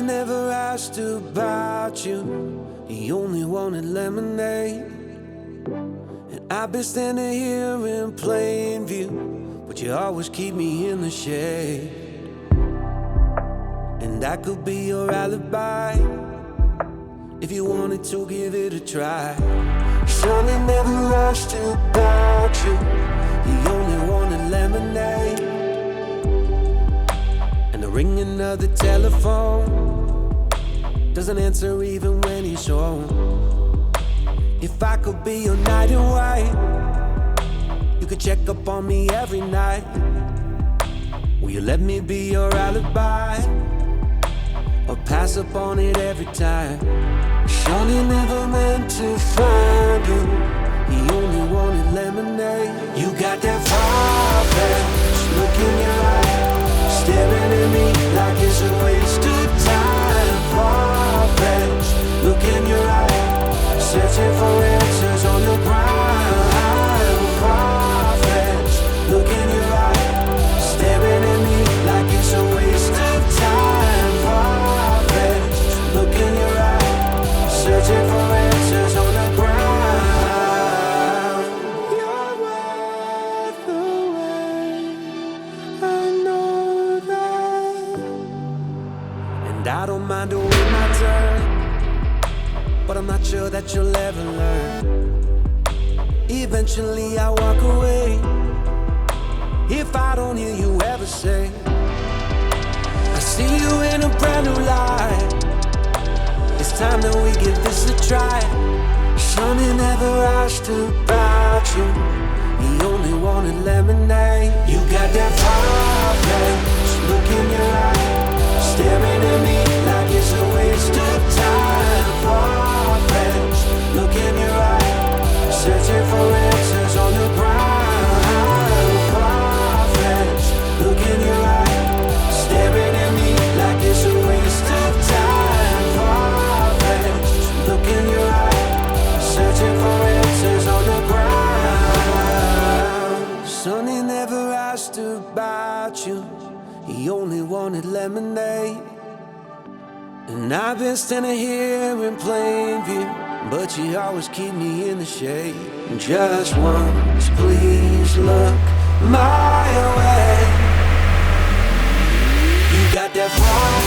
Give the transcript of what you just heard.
never asked about you. He only wanted lemonade. And I've been standing here in plain view, but you always keep me in the shade. And I could be your alibi if you wanted to give it a try. Sonny never asked about you. He only wanted lemonade. And the ringing of the telephone doesn't answer even when he's home. If I could be your knight in white, you could check up on me every night. Will you let me be your alibi, or pass up on it every time? Shawty never meant to find you. He only wanted lemonade. You got that far-fetched look in your eye, staring at me like it's a waste of time. Far-fetched look in your eye, searching for answers on the ground. Far-fetched look in your eye, staring at me like it's a waste of time. Far-fetched look in your eye, searching for answers on the ground. You're worth the wait, I know that. And I don't mind doing my turn, but I'm not sure that you'll ever learn. Eventually I walk away if I don't hear you ever say, I see you in a brand new light. It's time that we give this a try. Sonny never asked about you. He only wanted lemonade. You got that far-fetched look in your eye, staring at me like it's a waste of time. Far-fetched look in your eye, searching for answers on the ground. Far-fetched look in your eye, staring at me like it's a waste of time. Far-fetched look in your eye, searching for answers on the ground. Sonny never asked about you. He only wanted lemonade. And I've been standing here in plain view, but you always keep me in the shade. Just once, please look my way. You got that far